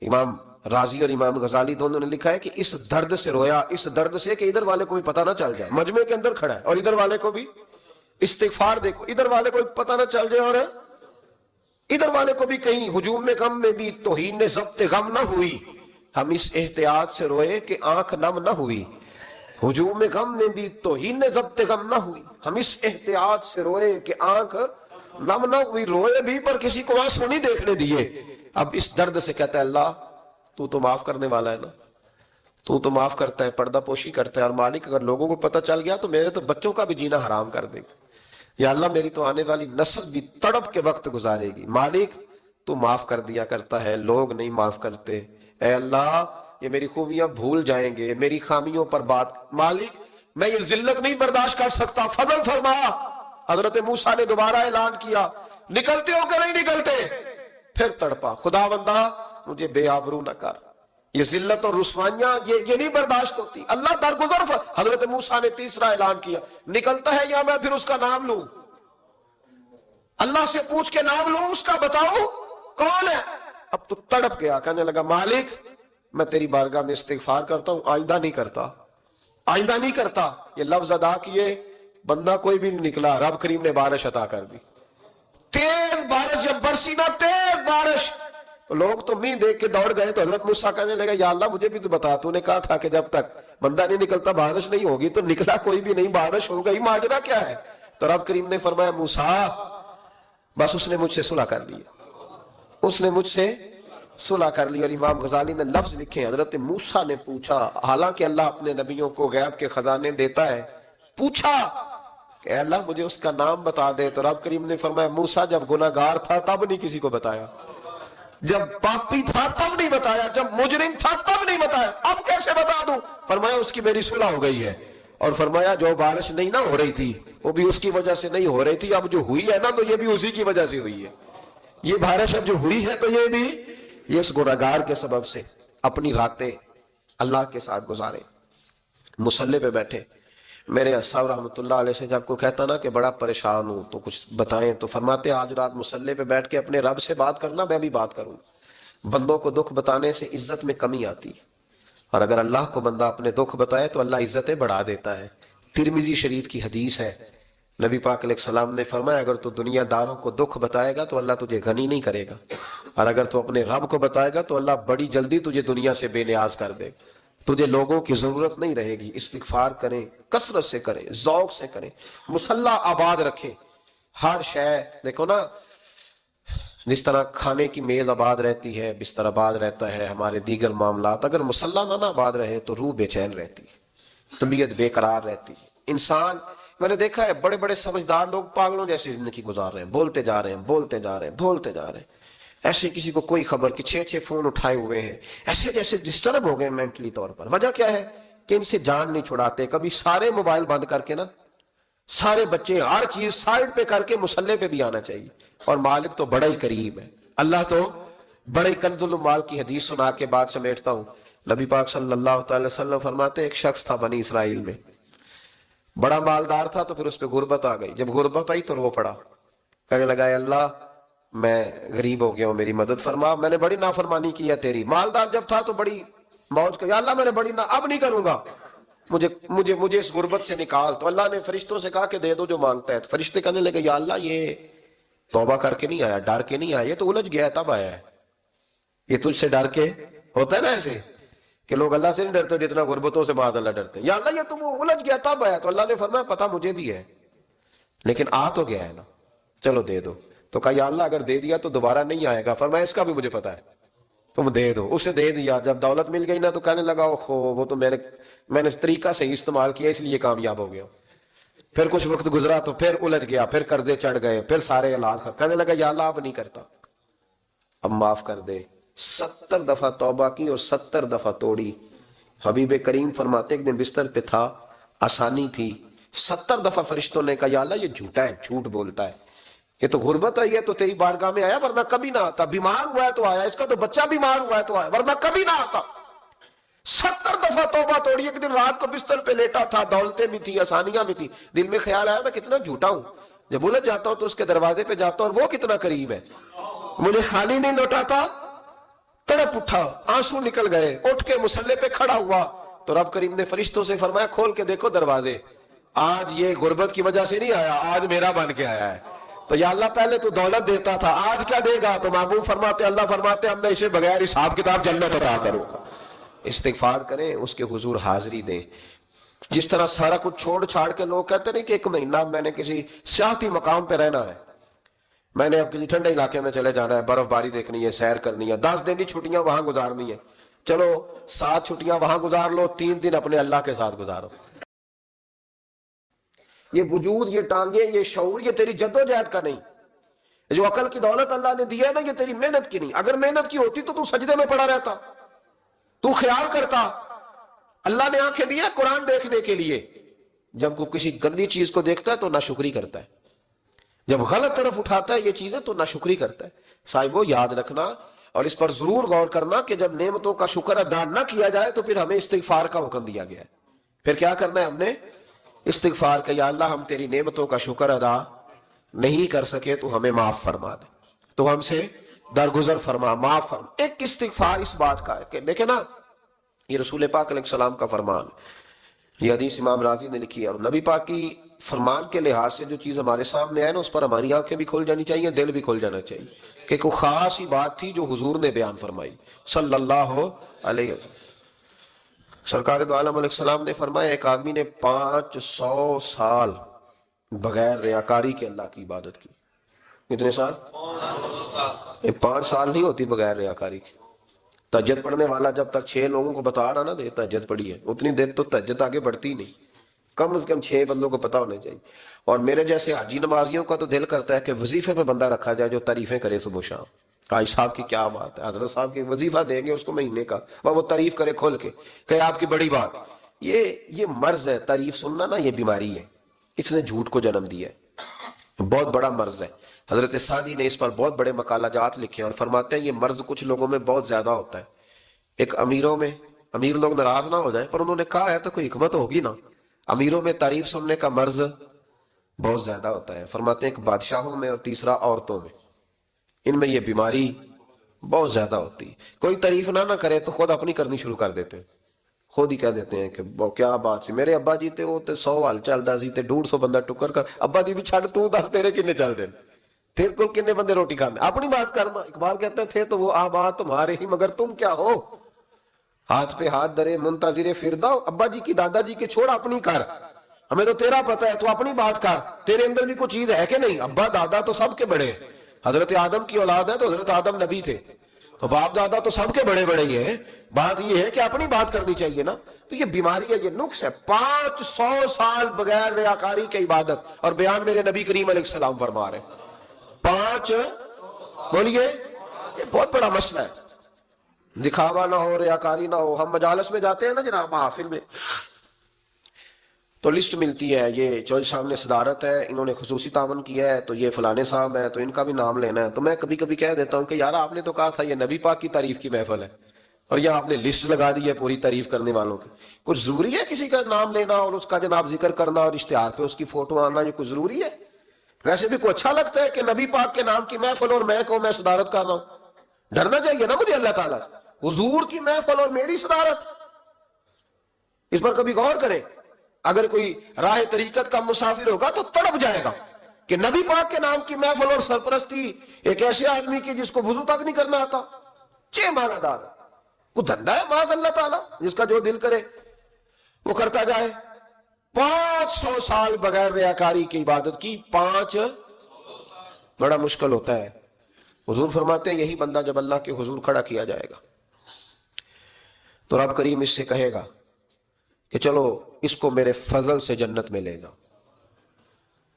امام رازی اور امام غزالی دونوں نے لکھا ہے کہ اس درد سے رویا، اس درد سے کہ ادھر والے کو بھی پتہ نہ چل جائے، مجمع کے اندر کھڑا ہے اور ادھر والے کو بھی استغفار، دیکھو ادھر والے کو بھی پتہ نہ چل جائے اور ادھر والے کو بھی کہیں ہجوم میں غم میں بھی توہین نے ضبط غم نہ ہوئی، ہم اس احتیاط سے روئے کہ آنکھ نم نہ ہوئی۔ ہجوم میں غم میں بھی توہین نے ضبط غم نہ ہوئی، ہم اس احتیاط سے روئے کہ آنکھ نم نہ ہوئی، روئے بھی پر کسی کو آنسو نہیں دیکھنے دیے۔ اب اس درد سے کہتا ہے اللہ تو معاف کرنے والا ہے نا، تو معاف کرتا ہے، پردہ پوشی کرتا ہے، اور مالک اگر لوگوں کو پتہ چل گیا تو میرے تو بچوں کا بھی جینا حرام کر دے گا، یا اللہ میری تو آنے والی نسل بھی تڑپ کے وقت گزارے گی۔ مالک تو معاف کر دیا کرتا ہے، لوگ نہیں معاف کرتے، اے اللہ یہ میری خوبیاں بھول جائیں گے، میری خامیوں پر بات، مالک میں یہ ذلت نہیں برداشت کر سکتا، فضل فرما۔ حضرت موسیٰ نے دوبارہ اعلان کیا نکلتے ہو کہ نہیں نکلتے؟ پھر تڑپا، خدا بندہ مجھے بے آبرو نہ کر، یہ ذلت اور رسوائیاں یہ نہیں برداشت ہوتی۔ اللہ درگزر حضرت موسیٰ نے تیسرا اعلان کیا، نکلتا ہے یا میں پھر اس کا نام لوں؟ اللہ سے پوچھ کے نام لوں اس کا، بتاؤ کون ہے؟ اب تو تڑپ گیا، کہنے لگا مالک میں تیری بارگاہ میں استغفار کرتا ہوں، آئندہ نہیں کرتا، آئندہ نہیں کرتا۔ یہ لفظ ادا کیے، بندہ کوئی بھی نہیں نکلا، رب کریم نے بارش عطا کر دی، تیز بارش جب برسی نا، تیز بارش، لوگ تو منہ دیکھ کے دوڑ گئے۔ تو حضرت موسیٰ کہنے لگا یا اللہ مجھے بھی تو بتا، تو نے کہا تھا کہ جب تک بندہ نہیں نکلتا بارش نہیں ہوگی، تو نکلا کوئی بھی نہیں، بارش ہو گئی، ماجرا کیا ہے؟ تو رب کریم نے فرمایا موسیٰ بس اس نے مجھ سے صلح کر لی، اس نے مجھ سے صلح کر لی۔ اور امام غزالی نے لفظ لکھے، حضرت موسیٰ نے پوچھا، حالانکہ اللہ اپنے نبیوں کو غیب کے خزانے دیتا ہے، پوچھا کہ اے اللہ مجھے اس کا نام بتا دے۔ تو رب کریم نے فرمایا موسیٰ جب گناہگار تھا تب نہیں کسی کو بتایا، جب پاپی تھا تب نہیں بتایا، جب مجرم تھا تب نہیں بتایا، اب کیسے بتا دوں؟ فرمایا اس کی میری صلح ہو گئی ہے۔ اور فرمایا جو بارش نہیں نہ ہو رہی تھی وہ بھی اس کی وجہ سے نہیں ہو رہی تھی، اب جو ہوئی ہے نا تو یہ بھی اسی کی وجہ سے ہوئی ہے، یہ بارش اب جو ہوئی ہے تو یہ بھی یہ اس گناہگار کے سبب سے۔ اپنی راتیں اللہ کے ساتھ گزارے، مصلی پہ بیٹھے۔ میرے صاحب رحمۃ اللہ علیہ سے جب کوئی کہتا نا کہ بڑا پریشان ہوں تو کچھ بتائیں، تو فرماتے آج رات مصلی پہ بیٹھ کے اپنے رب سے بات کرنا، میں بھی بات کروں۔ بندوں کو دکھ بتانے سے عزت میں کمی آتی ہے، اور اگر اللہ کو بندہ اپنے دکھ بتائے تو اللہ عزتیں بڑھا دیتا ہے۔ ترمذی شریف کی حدیث ہے، نبی پاک علیہ السلام نے فرمایا اگر تو دنیا داروں کو دکھ بتائے گا تو اللہ تجھے غنی نہیں کرے گا، اور اگر تو اپنے رب کو بتائے گا تو اللہ بڑی جلدی تجھے دنیا سے بے نیاز کر دے گا، تجھے لوگوں کی ضرورت نہیں رہے گی۔ استغفار کریں، کثرت سے کریں، ذوق سے کریں، مصلی آباد رکھیں، ہر شے دیکھو نا، جس طرح کھانے کی میز آباد رہتی ہے، بستر آباد رہتا ہے، ہمارے دیگر معاملات، اگر مصلی نہ آباد رہے تو روح بے چین رہتی ہے، طبیعت بے قرار رہتی ہے۔ انسان میں نے دیکھا ہے بڑے بڑے سمجھدار لوگ پاگلوں جیسی زندگی گزار رہے ہیں، بولتے جا رہے ہیں، بولتے جا رہے ہیں، بولتے جا رہے ہیں، ایسے کسی کو کوئی خبر کہ 6 فون اٹھائے ہوئے ہیں، ایسے جیسے ڈسٹرب ہو گئے مینٹلی طور پر۔ وجہ کیا ہے کہ ان سے جان نہیں چھڑاتے۔ کبھی سارے موبائل بند کر کے نا، سارے بچے ہر چیز سائڈ پہ کر کے مصلی پہ بھی آنا چاہیے۔ اور مالک تو بڑا ہی قریب ہے، اللہ تو بڑے کنز المال کی حدیث سنا کے بعد سمیٹتا ہوں۔ نبی پاک صلی اللہ تعالی وسلم فرماتے ایک شخص تھا بنی اسرائیل میں، بڑا مالدار تھا، تو پھر اس پہ غربت آ گئی۔ جب غربت آئی تو رو پڑا، کہنے لگا اے اللہ میں غریب ہو گیا ہوں، میری مدد فرما، میں نے بڑی نافرمانی کی ہے تیری۔ مالدار جب تھا تو بڑی موج کر، یا اللہ میں نے بڑی اب نہیں کروں گا، مجھے اس غربت سے نکال۔ تو اللہ نے فرشتوں سے کہا کہ دے دو جو مانگتا ہے۔ تو فرشتے کہنے لگے یا اللہ یہ توبہ کر کے نہیں آیا، ڈر کے نہیں آیا، یہ تو الجھ گیا ہے تب آیا ہے، یہ تجھ سے ڈر کے ہوتا ہے نا ایسے کہ لوگ اللہ سے نہیں ڈرتے جتنا غربتوں سے بعد اللہ ڈرتے، یا اللہ یہ تو وہ الجھ گیا تب آیا۔ تو اللہ نے فرمایا پتہ مجھے بھی ہے لیکن آ تو گیا ہے نا، چلو دے دو۔ تو کہا یا اللہ اگر دے دیا تو دوبارہ نہیں آئے گا۔ فرمایا اس کا بھی مجھے پتا ہے، تم دے دو۔ اسے دے دیا، جب دولت مل گئی نا تو کہنے لگا اوہو وہ تو میں نے اس طریقہ سے استعمال کیا اس لیے کامیاب ہو گیا۔ پھر کچھ وقت گزرا تو پھر الجھ گیا، پھر قرضے چڑھ گئے، پھر سارے علاج، کہنے لگا یا اللہ اب نہیں کرتا، اب معاف کر دے۔ 70 دفعہ توبہ کی اور 70 دفعہ توڑی۔ حبیب کریم فرماتے ایک دن بستر پہ تھا، آسانی تھی، 70 دفعہ فرشتوں نے کہا یا اللہ یہ جھوٹا ہے، جھوٹ بولتا ہے، یہ تو غربت آئی ہے تو تیری بارگاہ میں آیا ورنہ کبھی نہ آتا، بیمار ہوا ہے تو آیا، اس کا تو بچہ بیمار ہوا ہے تو آیا ورنہ کبھی نہ آتا۔ 70 دفعہ توبہ توڑی۔ ایک دن رات کو بستر پہ لیٹا تھا، دولتیں بھی تھی، آسانیاں بھی تھی، دل میں خیال آیا میں کتنا جھوٹا ہوں، جب الجھ جاتا ہوں تو اس کے دروازے پہ جاتا ہوں اور وہ کتنا قریب ہے، مجھے خالی نہیں لوٹاتا۔ تڑپ اٹھا، آنسو نکل گئے، اٹھ کے مصلی پہ کھڑا ہوا تو رب کریم نے فرشتوں سے فرمایا کھول کے دیکھو دروازے، آج یہ غربت کی وجہ سے نہیں آیا، آج میرا بن کے آیا ہے۔ تو یا اللہ پہلے تو دولت دیتا تھا، آج کیا دے گا؟ تو محبوب فرماتے اللہ فرماتے ہم نے اسے بغیر حساب کتاب جنت عطا کروں گا۔ استغفار کریں، اس کے حضور حاضری دیں۔ جس طرح سارا کچھ چھوڑ چھاڑ کے لوگ کہتے نہیں کہ 1 مہینہ میں نے کسی سیاحتی مقام پہ رہنا ہے، میں نے اب کسی ٹھنڈے علاقے میں چلے جانا ہے، برف باری دیکھنی ہے، سیر کرنی ہے، 10 دن کی چھٹیاں وہاں گزارنی ہے، چلو 7 چھٹیاں وہاں گزار لو، 3 دن اپنے اللہ کے ساتھ گزارو۔ یہ وجود، یہ ٹانگیں، یہ شعور، یہ تیری جدوجہد کا نہیں، جو عقل کی دولت اللہ نے دی ہے نا یہ تیری محنت کی نہیں۔ اگر محنت کی ہوتی تو سجدے میں پڑا رہتا، تو خیال کرتا۔ اللہ نے آنکھیں دی ہیں قرآن دیکھنے کے لیے، جب کوئی کسی گندی چیز کو دیکھتا ہے تو ناشکری کرتا ہے، جب غلط طرف اٹھاتا ہے یہ چیزیں تو ناشکری کرتا ہے. صاحبو یاد رکھنا اور اس پر ضرور غور کرنا کہ جب نعمتوں کا شکر ادا نہ کیا جائے تو پھر ہمیں استغفار کا حکم دیا گیا ہے. پھر کیا کرنا ہے ہم نے؟ استغفار کا. یا اللہ ہم تیری نعمتوں کا شکر ادا نہیں کر سکے تو ہمیں معاف فرما دے, تو ہم سے درگزر فرما, معاف فرما. ایک استغفار اس بات کا ہے کہ دیکھیں نا, یہ رسول پاک علیہ السلام کا فرمان, یہ حدیث امام راضی نے لکھی ہے, اور نبی پاک کی فرمان کے لحاظ سے جو چیز ہمارے سامنے آئے نا اس پر ہماری آنکھیں بھی کھل جانی چاہیے, دل بھی کھل جانا چاہیے کہ کوئی خاص ہی بات تھی جو حضور نے بیان فرمائی صلی اللہ علیہ وسلم. سرکار دو عالم علیہ السلام نے فرمایا ایک آدمی نے 500 سال بغیر ریاکاری کے اللہ کی عبادت کی. کتنے سال؟ 5 سال نہیں ہوتی بغیر ریاکاری کی. تہجد پڑھنے والا جب تک 6 لوگوں کو بتا رہا نہ دے تہجد پڑھی ہے, اتنی دیر تو تہجد آگے بڑھتی نہیں. کم از کم 6 بندوں کو پتا ہونا چاہیے. اور میرے جیسے حاجی نمازیوں کا تو دل کرتا ہے کہ وظیفے پہ بندہ رکھا جائے جو تعریفیں کرے صبح و شام. حاج صاحب کی کیا بات ہے, حضرت صاحب کی وظیفہ دیں گے اس کو مہینے کا, وہ تعریف کرے کھول کے کہ آپ کی بڑی بات. یہ مرض ہے, تعریف سننا نا یہ بیماری ہے, اس نے جھوٹ کو جنم دیا ہے, بہت بڑا مرض ہے. حضرت سعدی نے اس پر بہت بڑے مقالہ جات لکھے ہیں اور فرماتے ہیں یہ مرض کچھ لوگوں میں بہت زیادہ ہوتا ہے. ایک امیروں میں, امیر لوگ ناراض نہ ہو جائیں پر انہوں نے کہا ہے تو کوئی حکمت ہوگی نا, امیروں میں تعریف سننے کا مرض بہت زیادہ ہوتا ہے. فرماتے ہیں ایک بادشاہوں میں اور تیسرا عورتوں میں, ان میں یہ بیماری بہت زیادہ ہوتی ہے. کوئی تعریف نہ کرے تو خود اپنی کرنی شروع کر دیتے ہیں, خود ہی کہہ دیتے ہیں کہ کیا بات سی, میرے ابا جی تے وہ تے 100 حال چلدا سی تے 150 بندہ ٹکر کر, ابا جی دی چھڑ تو دس تیرے کنے چل دین, تیرے کو کنے بندے روٹی کھاندے, اپنی بات کرنا. اقبال کہتے تھے تو وہ آبا تمہارے ہی مگر تم کیا ہو, ہاتھ پہ ہاتھ درے منتظر فردا, ابا جی کی دادا جی کے چھوڑ اپنی کر, ہمیں تو تیرا پتہ ہے تو اپنی بات کر, تیرے اندر بھی کوئی چیز ہے کہ نہیں. ابا دادا تو سب کے بڑے, حضرت آدم کی اولاد ہے تو حضرت آدم نبی تھے, تو باپ دادا تو سب کے بڑے بڑے ہی ہیں. بات یہ ہے کہ اپنی بات کرنی چاہیے نا. تو یہ بیماری ہے, یہ نقص ہے. 500 سال بغیر ریاکاری کی عبادت, اور بیان میرے نبی کریم علیہ السلام فرما رہے ہیں 5, بولیے, یہ بہت بڑا مسئلہ ہے. دکھاوا نہ ہو, ریاکاری نہ ہو. ہم مجالس میں جاتے ہیں نا جناب, محافل میں, تو لسٹ ملتی ہے, یہ چوہدری صاحب نے صدارت ہے, انہوں نے خصوصی تعاون کیا ہے, تو یہ فلانے صاحب ہے تو ان کا بھی نام لینا ہے. تو میں کبھی کبھی کہہ دیتا ہوں کہ یار آپ نے تو کہا تھا یہ نبی پاک کی تعریف کی محفل ہے, اور یہ آپ نے لسٹ لگا دی ہے پوری تعریف کرنے والوں کی. کچھ ضروری ہے کسی کا نام لینا اور اس کا جناب ذکر کرنا اور اشتہار پہ اس کی فوٹو آنا, یہ کچھ ضروری ہے؟ ویسے بھی کوئی اچھا لگتا ہے کہ نبی پاک کے نام کی محفل اور میں کو میں صدارت کر رہا ہوں؟ ڈرنا چاہیے نا مجھے اللہ تعالیٰ, حضور کی محفل اور میری صدارت. اس پر کبھی غور کریں. اگر کوئی راہ طریقت کا مسافر ہوگا تو تڑپ جائے گا کہ نبی پاک کے نام کی محفل اور سرپرستی ایک ایسے آدمی کی جس کو وضو تک نہیں کرنا آتا. چھ معنی دار کوئی دھندا ہے معاذ اللہ تعالیٰ, جس کا جو دل کرے وہ کرتا جائے. 500 سال بغیر ریاکاری کی عبادت کی, 5 بڑا مشکل ہوتا ہے. حضور فرماتے ہیں یہی بندہ جب اللہ کے حضور کھڑا کیا جائے گا تو رب کریم اس سے کہے گا کہ چلو اس کو میرے فضل سے جنت میں لے جاؤ.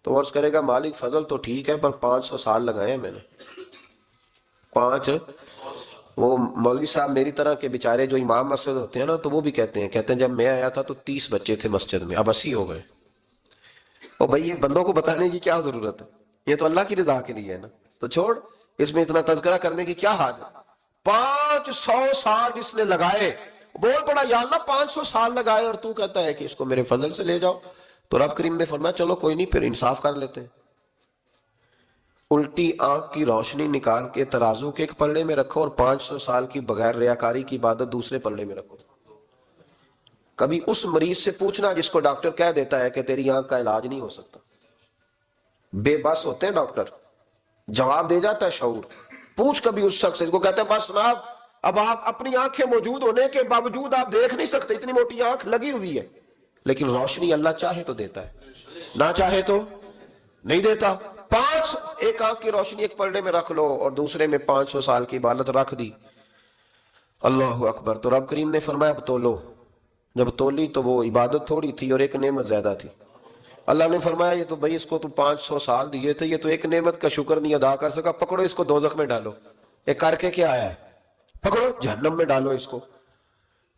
تو عرض کرے گا مالک فضل تو ٹھیک ہے پر 500 سال لگائے ہیں میں نے. 5 وہ مولوی صاحب میری طرح کے بیچارے جو امام مسجد ہوتے ہیں نا, تو وہ بھی کہتے ہیں جب میں آیا تھا تو 30 بچے تھے مسجد میں, اب 80 ہو گئے. اور بھائی یہ بندوں کو بتانے کی کیا ضرورت ہے, یہ تو اللہ کی رضا کے لیے ہے نا, تو چھوڑ اس میں اتنا تذکرہ کرنے کی کیا حاجت ہے. 500 سال اس نے لگائے, بول پڑا یا اللہ 500 سال لگائے اور تو کہتا ہے کہ اس کو میرے فضل سے لے جاؤ. تو رب کریم نے فرمایا چلو کوئی نہیں, پھر انصاف کر لیتے ہیں. الٹی آنکھ کی روشنی نکال کے ترازو کے ایک پلڑے میں رکھو اور 500 سال کی بغیر ریاکاری کی عبادت دوسرے پلڑے میں رکھو. کبھی اس مریض سے پوچھنا جس کو ڈاکٹر کہہ دیتا ہے کہ تیری آنکھ کا علاج نہیں ہو سکتا. بے بس ہوتے ہیں ڈاکٹر, جواب دے جاتا ہے شعور. پوچھ کبھی اس شخص سے, کو کہتے ہیں بس جناب اب آپ اپنی آنکھیں موجود ہونے کے باوجود آپ دیکھ نہیں سکتے, اتنی موٹی آنکھ لگی ہوئی ہے, لیکن روشنی اللہ چاہے تو دیتا ہے, نہ چاہے تو نہیں دیتا. 5 ایک آنکھ کی روشنی ایک پلڑے میں رکھ لو اور دوسرے میں 500 سال کی عبادت رکھ دی. اللہ اکبر. تو رب کریم نے فرمایا اب تولو. جب تولی تو وہ عبادت تھوڑی تھی اور ایک نعمت زیادہ تھی. اللہ نے فرمایا یہ تو بھائی اس کو تو 500 سال دیے تھے, یہ تو ایک نعمت کا شکر نہیں ادا کر سکا, پکڑو اس کو دوزخ میں ڈالو. ایک کر کے کیا آیا ہے, پکڑو جہنم میں ڈالو, اس کو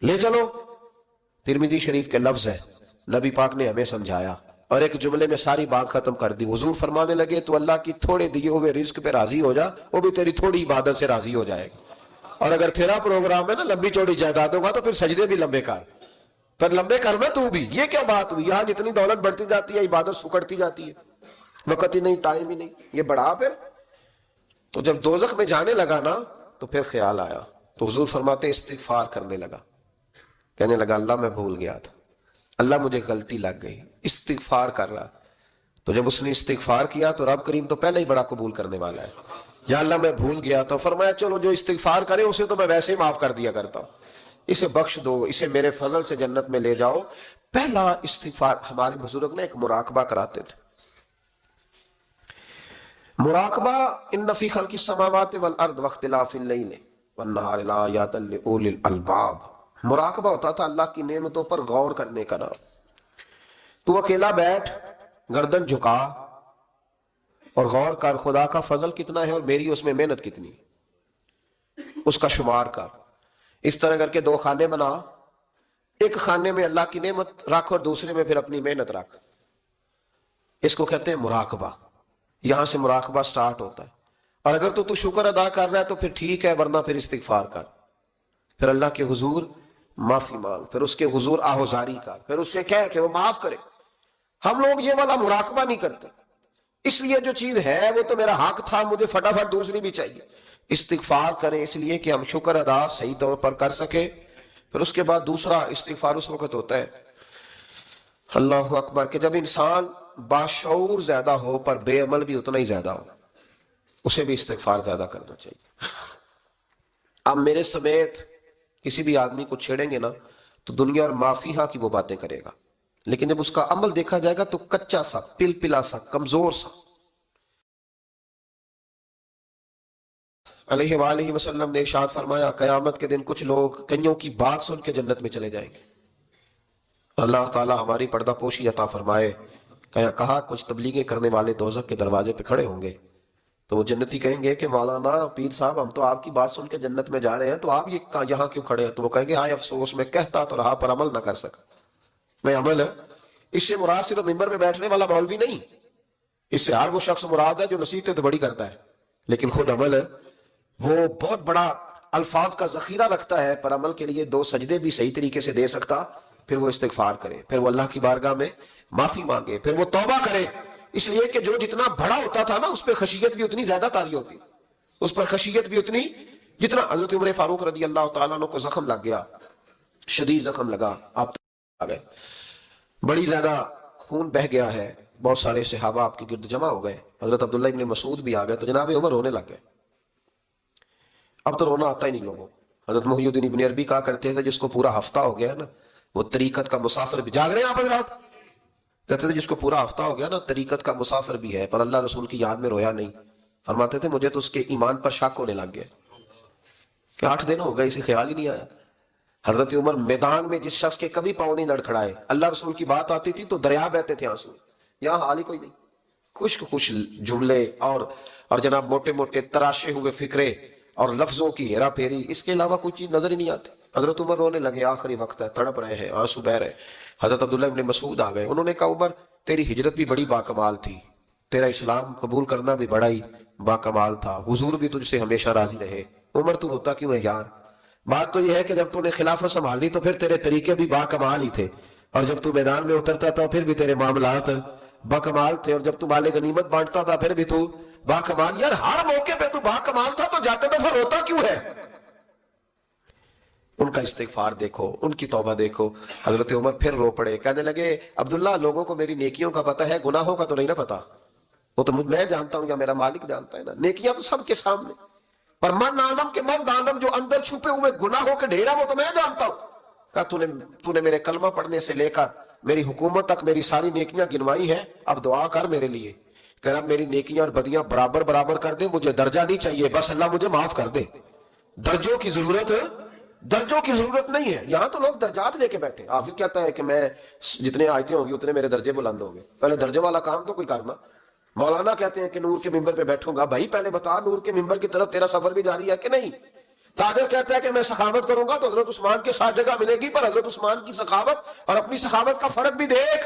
لے چلو. ترمذی شریف کے لفظ ہے, نبی پاک نے ہمیں سمجھایا اور ایک جملے میں ساری بات ختم کر دی. حضور فرمانے لگے تو اللہ کی تھوڑے دیے ہوئے رزق پہ راضی ہو جا, وہ بھی تیری تھوڑی عبادت سے راضی ہو جائے گا. اور اگر تیرا پروگرام ہے نا لمبی چوڑی جائیدادوں کا, تو پھر سجدے بھی لمبے کر, پھر لمبے کرنا تو بھی. یہ کیا بات ہوئی؟ یہاں جتنی دولت بڑھتی جاتی ہے عبادت سکڑتی جاتی ہے, وقت ہی نہیں, ٹائم ہی نہیں. یہ بڑھا پھر. تو جب دوزخ میں جانے لگا نا تو پھر خیال آیا, تو حضور فرماتے استغفار کرنے لگا, کہنے لگا اللہ میں بھول گیا تھا, اللہ مجھے غلطی لگ گئی. استغفار کر رہا. تو جب اس نے استغفار کیا تو رب کریم تو پہلے ہی بڑا قبول کرنے والا ہے. یا اللہ میں بھول گیا تھا. فرمایا چلو جو استغفار کرے اسے تو میں ویسے ہی معاف کر دیا کرتا ہوں, اسے بخش دو, اسے میرے فضل سے جنت میں لے جاؤ. پہلا استغفار. ہمارے بزرگ نے ایک مراقبہ کراتے تھے. مراقبہ ان فی خلق السماوات والارض واختلاف اللیل والنہار لآیات لأولی الالباب. مراقبہ ہوتا تھا اللہ کی نعمتوں پر غور کرنے کا نام. تو اکیلا بیٹھ, گردن جھکا اور غور کر خدا کا فضل کتنا ہے اور میری اس میں محنت کتنی, اس کا شمار کر. اس طرح کر کے 2 خانے بنا, ایک خانے میں اللہ کی نعمت رکھ اور دوسرے میں پھر اپنی محنت رکھ. اس کو کہتے ہیں مراقبہ. یہاں سے مراقبہ سٹارٹ ہوتا ہے. اور اگر تو شکر ادا کر رہا ہے تو پھر ٹھیک ہے, ورنہ پھر استغفار کر, پھر اللہ کے حضور معافی مانگ, پھر اس کے حضور آہوزاری کر, پھر اس سے کہہ کہ وہ معاف کرے. ہم لوگ یہ والا مراقبہ نہیں کرتے, اس لیے جو چیز ہے وہ تو میرا حق تھا, مجھے فٹافٹ دوسری بھی چاہیے. استغفار کریں اس لیے کہ ہم شکر ادا صحیح طور پر کر سکے. پھر اس کے بعد دوسرا استغفار اس وقت ہوتا ہے اللہ اکبر کہ جب انسان باشعور زیادہ ہو پر بے عمل بھی اتنا ہی زیادہ ہو, اسے بھی استغفار زیادہ کرنا چاہیے. اب میرے سمیت کسی بھی آدمی کو چھیڑیں گے نا تو دنیا اور مافیہ کی وہ باتیں کرے گا, لیکن جب اس کا عمل دیکھا جائے گا تو کچا سا, پلپلا سا, کمزور سا. علیہ وآلہ وسلم نے ارشاد فرمایا قیامت کے دن کچھ لوگ کئیوں کی بات سن کے جنت میں چلے جائیں گے. اللہ تعالی ہماری پردہ پوشی عطا فرمائے. کہا کچھ تبلیغیں کرنے والے دوزخ کے دروازے پہ کھڑے ہوں گے تو وہ جنتی کہیں گے کہ مولانا پیر صاحب ہم تو آپ کی بات سن کے جنت میں جا رہے ہیں, تو آپ یہ یہاں کیوں کھڑے ہیں؟ تو وہ کہیں گے ہائے افسوس, میں کہتا تو رہا پر عمل نہ کر سکا. میں عمل ہے, اس سے مراد صرف ممبر پہ بیٹھنے والا مولوی نہیں, اس سے ہر وہ شخص مراد ہے جو نصیحتیں تو بڑی کرتا ہے لیکن خود عمل ہے. وہ بہت بڑا الفاظ کا ذخیرہ رکھتا ہے پر عمل کے لیے 2 سجدے بھی صحیح طریقے سے دے سکتا. پھر وہ استغفار کرے, پھر وہ اللہ کی بارگاہ میں معافی مانگے, پھر وہ توبہ کرے. اس لیے کہ جو جتنا بڑا ہوتا تھا نا اس پہ خشیت بھی اتنی زیادہ طاری ہوتی, اس پر خشیت بھی اتنی جتنا. حضرت عمر فاروق رضی اللہ تعالیٰ عنہ کو زخم لگ گیا, شدید زخم لگا, آپ آ گئے, بڑی زیادہ خون بہ گیا ہے, بہت سارے صحابہ آپ کے گرد جمع ہو گئے, حضرت عبداللہ ابن مسعود بھی آ گئے, تو جناب عمر رونے لگ گئے. اب تو رونا آتا ہی نہیں لوگوں. حضرت محی الدین ابن عربی کہا کرتے تھے جس کو پورا ہفتہ ہو گیا نا وہ طریقت کا مسافر بھی. جاگ رہے ہیں آپ حضرات؟ کہتے تھے جس کو پورا ہفتہ ہو گیا نا طریقت کا مسافر بھی ہے پر اللہ رسول کی یاد میں رویا نہیں. فرماتے تھے مجھے تو اس کے ایمان پر شک ہونے لگ گیا کہ 8 دن ہو گئے اسے خیال ہی نہیں آیا. حضرت عمر میدان میں جس شخص کے کبھی پاؤں نہیں لڑکھڑائے, اللہ رسول کی بات آتی تھی تو دریا بہتے تھے آنسو. یہاں حال ہی کوئی نہیں, خشک جملے اور جناب موٹے موٹے تراشے ہوئے فکرے اور لفظوں کی ہیرا پھیری, اس کے علاوہ کوئی چیز نظر ہی نہیں آتی. حضرت عمر رونے لگے, آخری وقت ہے, تڑپ رہے ہیں, آنسو بہ رہے. حضرت عبداللہ ابن مسعود آ گئے, انہوں نے کہا عمر تیری ہجرت بھی بڑی باکمال تھی, تیرا اسلام قبول کرنا بھی بڑا ہی باکمال تھا, حضور بھی تجھ سے ہمیشہ راضی رہے. عمر تو روتا کیوں ہے یار؟ بات تو یہ ہے کہ جب تو نے خلافت سنبھالی تو پھر تیرے طریقے بھی باکمال ہی تھے, اور جب تو میدان میں اترتا تھا پھر بھی تیرے معاملات باکمال تھے, اور جب تو مال غنیمت بانٹتا تھا پھر بھی تو باکمال. یار ہر موقع پہ تو باکمال تھا, تو جاتے دفعہ روتا کیوں ہے؟ ان کا استغفار دیکھو, ان کی توبہ دیکھو. حضرت عمر پھر رو پڑے, کہنے لگے عبداللہ لوگوں کو میری نیکیوں کا پتہ ہے, گناہوں کا تو نہیں نا پتا. وہ تو میں جانتا ہوں یا میرا مالک جانتا ہے نا, نیکیاں تو سب کے سامنے, پر من آدم کے مرد آدم جو اندر چھپے ہوئے گناہوں کے ڈھیرا وہ تو میں جانتا ہوں. کہا تو نے میرے کلمہ پڑھنے سے لے کر میری حکومت تک میری ساری نیکیاں گنوائی ہیں, اب دعا کر میرے لیے کہ رب میری نیکیاں اور بدیاں برابر کر دے, مجھے درجہ نہیں چاہیے, بس اللہ مجھے معاف کر دے. درجوں کی ضرورت نہیں ہے. یہاں تو لوگ درجات لے کے بیٹھے. حافظ کہتا ہے کہ میں جتنے آیتیں ہوں گی اتنے میرے درجے بلند ہوں گے. پہلے درجے والا کام تو کوئی کرنا. مولانا کہتے ہیں کہ نور کے ممبر پہ بیٹھوں گا, بھائی پہلے بتا نور کے ممبر کی طرف تیرا سفر بھی جاری ہے کہ نہیں. تاجر کہتا ہے کہ میں سخاوت کروں گا تو حضرت عثمان کے ساتھ جگہ ملے گی, پر حضرت عثمان کی سخاوت اور اپنی سخاوت کا فرق بھی دیکھ.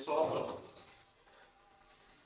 100।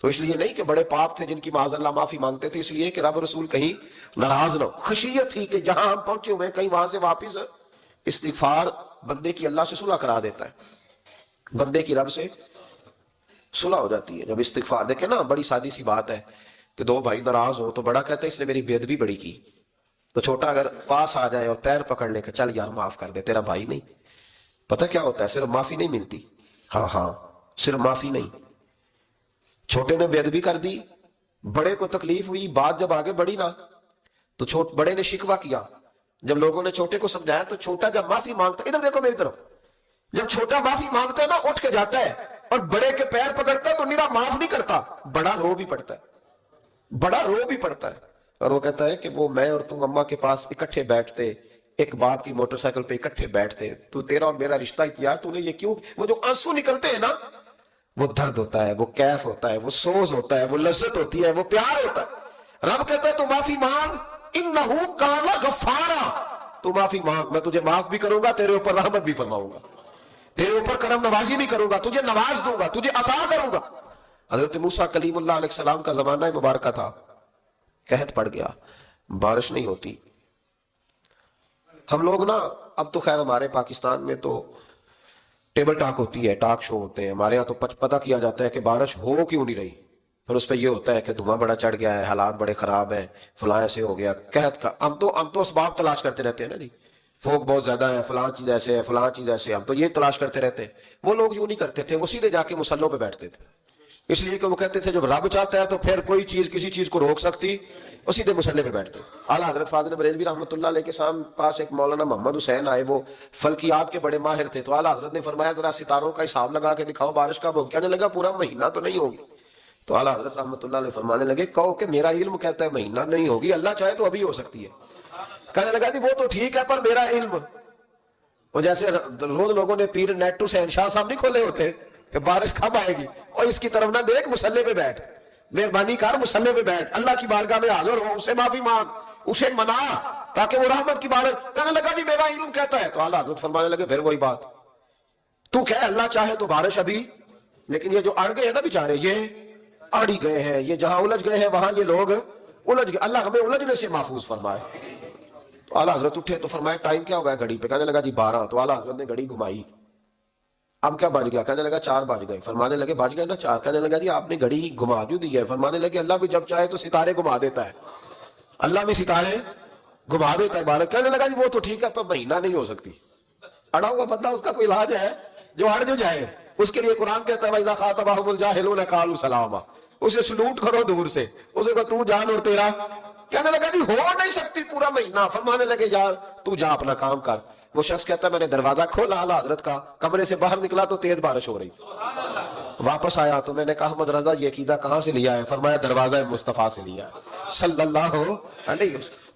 تو اس لیے نہیں کہ بڑے پاپ تھے جن کی معاذ اللہ معافی مانگتے تھے، اس لیے کہ رب رسول کہیں ناراض نہ ہو، خشیت تھی کہ جہاں ہم پہنچے ہوئے کہیں وہاں سے واپس استغفار بندے کی اللہ سے صلح کرا دیتا ہے، بندے کی رب سے صلح ہو جاتی ہے جب استغفار۔ دیکھیں نا، بڑی سادی سی بات ہے کہ دو بھائی ناراض ہو تو بڑا کہتا ہے اس نے میری بے ادبی بڑی کی، تو چھوٹا اگر پاس آ جائے اور پیر پکڑ لے کہ چل یار معاف کر دے، تیرا بھائی نہیں۔ پتہ کیا ہوتا ہے؟ صرف معافی نہیں ملتی، ہاں صرف معافی نہیں، چھوٹے نے بے ادبی کر دی، بڑے کو تکلیف ہوئی، بات جب آگے بڑھی نا تو بڑے نے شکوہ کیا، جب لوگوں نے چھوٹے کو سمجھایا تو چھوٹا جب معافی مانگتا، ادھر دیکھو میری طرف، جب چھوٹا معافی مانگتا ہے نا اٹھ کے جاتا ہے اور بڑے کے پیر پکڑتا ہے تو میرا معاف نہیں کرتا، بڑا رو بھی پڑتا ہے، بڑا رو بھی پڑتا ہے، اور وہ کہتا ہے کہ وہ میں اور تم اماں کے پاس اکٹھے بیٹھتے، ایک باپ کی موٹر سائیکل پہ اکٹھے بیٹھتے، تو تیرا اور میرا رشتہ اتیار، تو نے یہ کیوں؟ وہ جو آنسو نکلتے ہیں نا، وہ درد ہوتا ہے، وہ کیف ہوتا ہے، وہ سوز ہوتا ہے، وہ لذت ہوتی ہے، وہ پیار ہوتا ہے۔ رب کہتا ہے تو معافی مانگ، انہو کان غفارا، تو معافی مانگ، میں تجھے معاف بھی کروں گا، تیرے اوپر رحمت بھی فرماؤں گا، تیرے اوپر کرم نوازی بھی کروں گا، تجھے نواز دوں گا، تجھے عطا کروں گا۔ حضرت موسیٰ کلیم اللہ علیہ السلام کا زمانہ مبارکہ تھا، قحط پڑ گیا، بارش نہیں ہوتی۔ ہم لوگ نا اب تو خیر ہمارے پاکستان میں تو ٹیبل ٹاک ہوتی ہے، ٹاک شو ہوتے ہیں، ہمارے ہاں تو پتہ کیا جاتا ہے کہ بارش ہو کیوں نہیں رہی، پھر اس پہ یہ ہوتا ہے کہ دھواں بڑا چڑھ گیا ہے، حالات بڑے خراب ہیں، فلاں ایسے ہو گیا قحط کا۔ ہم تو اسباب تلاش کرتے رہتے ہیں نا جی، فوق بہت زیادہ ہے، فلاں چیز ایسے ہے، فلاں چیز ایسے ہے، ہم تو یہ تلاش کرتے رہتے ہیں۔ وہ لوگ یوں نہیں کرتے تھے، وہ سیدھے جا کے مصلوں پہ بیٹھتے تھے، اس لیے کہ وہ کہتے تھے جب رب چاہتا ہے تو پھر کوئی چیز کسی چیز کو روک سکتی، وہ سیدھے مصلے پہ بیٹھتے۔ اعلیٰ حضرت فاضل بریلوی رحمۃ اللہ علیہ کے پاس ایک مولانا محمد حسین آئے، وہ فلکیات کے بڑے ماہر تھے، تو اعلیٰ حضرت نے فرمایا ذرا ستاروں کا حساب لگا کے دکھاؤ بارش کب ہوگی؟ کہنے لگا پورا مہینہ تو نہیں ہوگی۔ تو اعلیٰ حضرت رحمۃ اللہ علیہ فرمانے لگے کہو کہ میرا علم کہتا ہے مہینہ نہیں ہوگی، اللہ چاہے تو ابھی ہو سکتی ہے۔ کہنے لگا جی وہ تو ٹھیک ہے پر میرا علم، وہ جیسے روز لوگوں نے پیر نیٹ ٹو شہنشاہ صاحب نہیں کھولے ہوتے کہ بارش کب آئے گی، اور اس کی طرف نہ دیکھ، مصلے پہ بیٹھ، مہربانی کر مصلے پہ بیٹھ، اللہ کی بارگاہ میں حاضر ہو، اسے معافی مانگ، اسے منا تاکہ وہ رحمت کی بارش۔ کہنے لگا جی میرا علم کہتا ہے، تو اعلیٰ حضرت فرمانے لگے پھر وہی بات، تو کہ اللہ چاہے تو بارش ابھی، لیکن یہ جو اڑ گئے ہیں نا بیچارے، یہ اڑی گئے ہیں، یہ جہاں الجھ گئے ہیں وہاں یہ لوگ الجھ گئے، اللہ ہمیں الجھنے سے محفوظ فرمائے۔ تو اعلیٰ حضرت اٹھے تو فرمایا ٹائم کیا ہوا ہے گھڑی پہ؟ کہنے لگا جی 12۔ تو اعلیٰ حضرت نے گھڑی گھمائی، اب کیا بج گیا؟ کہنے لگا 4 بج گئے۔ فرمانے لگے بج گئے نا 4؟ کہنے لگا جی آپ نے گھڑی گھما جو دی ہے۔ فرمانے لگے اللہ بھی جب چاہے تو ستارے گھما دیتا ہے، اللہ بھی ستارے گھما دیتا ہے بارش۔ کہنے لگا جی وہ تو ٹھیک ہے پر مہینہ نہیں ہو سکتی، اڑا ہوا بندہ اس کا کوئی علاج ہے جو اڑ جو جائے، اس کے لیے قرآن کہتا ہے وَإِذَا خَاطَبَهُمُ الْجَاهِلُونَ قَالُوا سَلَامًا، اسے سلوٹ کرو دور سے، اسے کہو تو جان اور تیرا۔ کہنے لگا جی ہو نہیں سکتی پورا مہینہ۔ فرمانے لگے یار تو جا اپنا کام کر۔ وہ شخص کہتا ہے میں نے دروازہ کھولا اعلیٰ حضرت کا، کمرے سے باہر نکلا تو تیز بارش ہو رہی، واپس آیا تو میں نے کہا احمد رضا یہ عقیدہ کہاں سے لیا ہے؟ فرمایا دروازہ مصطفیٰ سے لیا ہے صلی اللہ علیہ وسلم۔